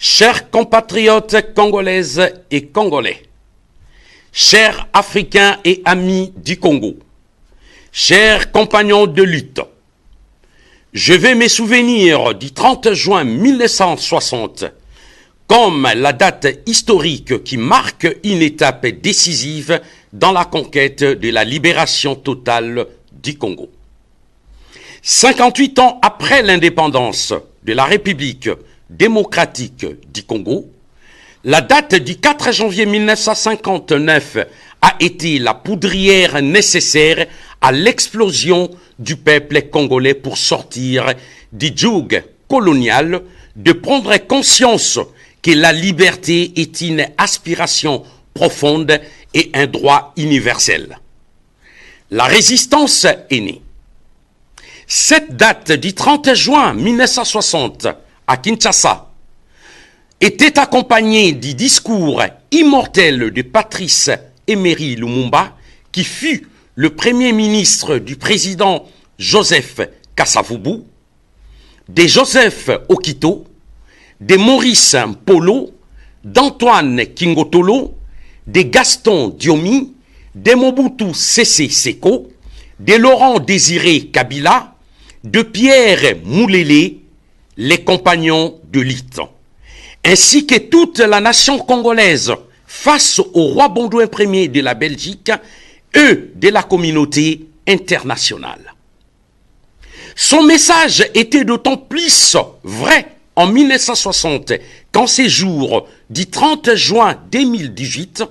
Chers compatriotes congolaises et congolais, chers Africains et amis du Congo, chers compagnons de lutte, je vais me souvenir du 30 juin 1960 comme la date historique qui marque une étape décisive dans la conquête de la libération totale du Congo. 58 ans après l'indépendance de la République démocratique du Congo, la date du 4 janvier 1959 a été la poudrière nécessaire à l'explosion du peuple congolais pour sortir du joug colonial, de prendre conscience que la liberté est une aspiration profonde et un droit universel. La résistance est née. Cette date du 30 juin 1960 à Kinshasa était accompagnée du discours immortel de Patrice Emery Lumumba, qui fut le premier ministre du président Joseph Kasavubu, de Joseph Okito, de Maurice Polo, d'Antoine Kingotolo, de Gaston Diomi, de Mobutu Sese Seko, de Laurent Désiré Kabila, de Pierre Moulélé, les compagnons de lutte, ainsi que toute la nation congolaise face au roi Baudouin Ier de la Belgique et de la communauté internationale. Son message était d'autant plus vrai en 1960 qu'en ces jours du 30 juin 2018,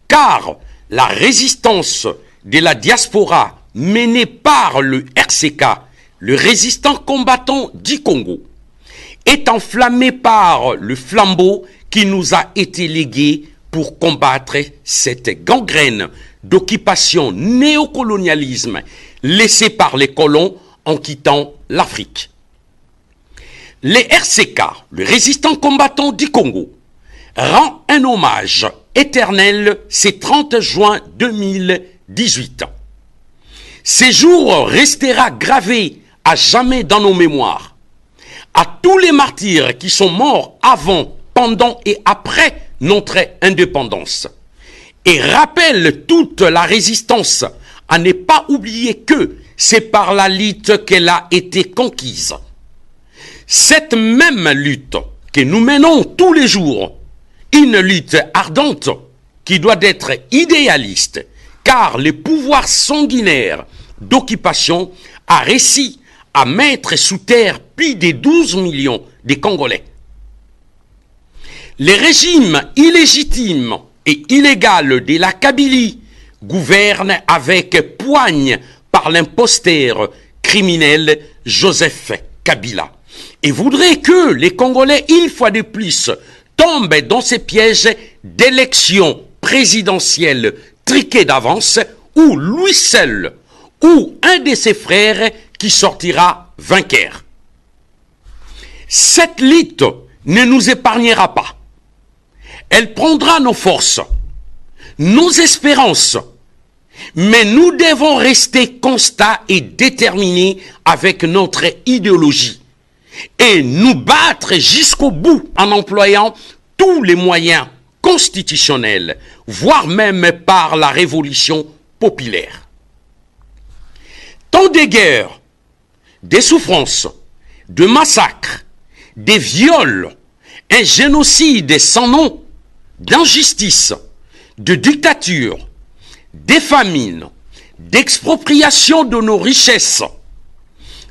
car la résistance de la diaspora menée par le RCK, le résistant combattant du Congo, est enflammée par le flambeau qui nous a été légué pour combattre cette gangrène d'occupation néocolonialisme laissée par les colons en quittant l'Afrique. Le RCK, le résistant combattant du Congo, rend un hommage éternel ce 30 juin 2018. Ce jour restera gravé à jamais dans nos mémoires. À tous les martyrs qui sont morts avant, pendant et après notre indépendance, et rappelle toute la résistance à ne pas oublier que c'est par la lutte qu'elle a été conquise. Cette même lutte que nous menons tous les jours, une lutte ardente qui doit être idéaliste, car le pouvoir sanguinaire d'occupation a réussi à mettre sous terre plus de 12 millions de Congolais. Les régimes illégitimes et illégaux de la Kabylie gouvernent avec poigne par l'imposteur criminel Joseph Kabila et voudraient que les Congolais, une fois de plus, tombent dans ces pièges d'élections présidentielles triquées d'avance où lui seul ou un de ses frères qui sortira vainqueur. Cette lutte ne nous épargnera pas. Elle prendra nos forces, nos espérances, mais nous devons rester constants et déterminés avec notre idéologie et nous battre jusqu'au bout en employant tous les moyens constitutionnels, voire même par la révolution populaire. Tant de guerres, des souffrances, de massacres, des viols, un génocide sans nom, d'injustice, de dictature, des famines, d'expropriation de nos richesses,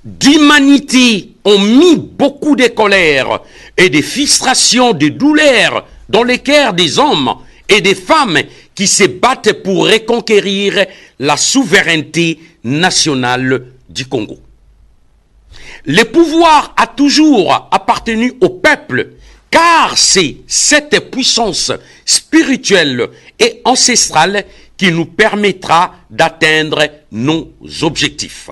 d'humanité ont mis beaucoup de colère et de frustration, de douleur dans les cœurs des hommes et des femmes qui se battent pour reconquérir la souveraineté nationale du Congo. Le pouvoir a toujours appartenu au peuple, car c'est cette puissance spirituelle et ancestrale qui nous permettra d'atteindre nos objectifs.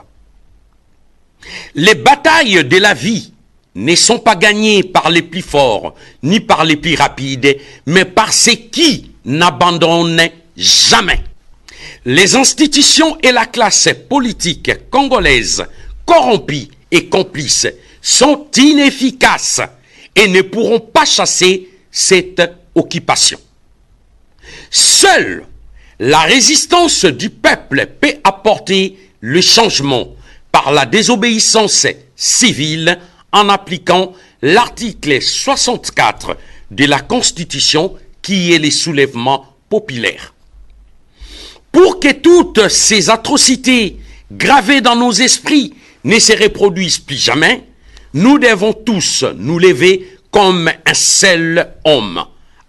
Les batailles de la vie ne sont pas gagnées par les plus forts, ni par les plus rapides, mais par ceux qui n'abandonnent jamais. Les institutions et la classe politique congolaise corrompue et complices sont inefficaces et ne pourront pas chasser cette occupation. Seule la résistance du peuple peut apporter le changement par la désobéissance civile en appliquant l'article 64 de la Constitution qui est le soulèvement populaire. Pour que toutes ces atrocités gravées dans nos esprits ne se reproduisent plus jamais, nous devons tous nous lever comme un seul homme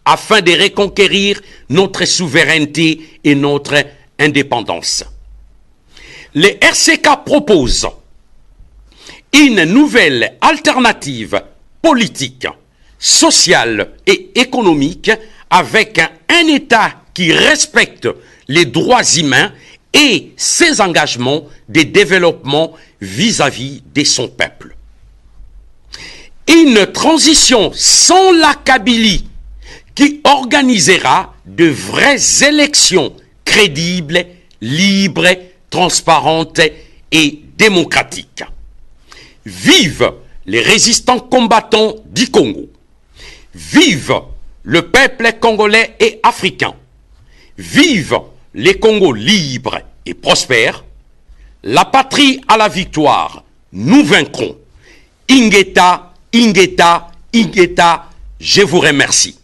afin de reconquérir notre souveraineté et notre indépendance. Le RCK propose une nouvelle alternative politique, sociale et économique avec un État qui respecte les droits humains et ses engagements de développement vis-à-vis de son peuple. Une transition sans la Kabylie qui organisera de vraies élections crédibles, libres, transparentes et démocratiques. Vive les résistants combattants du Congo. Vive le peuple congolais et africain. Vive les Congos libres et prospères. La patrie à la victoire. Nous vaincrons. Ingeta, Ingeta, Ingeta, je vous remercie.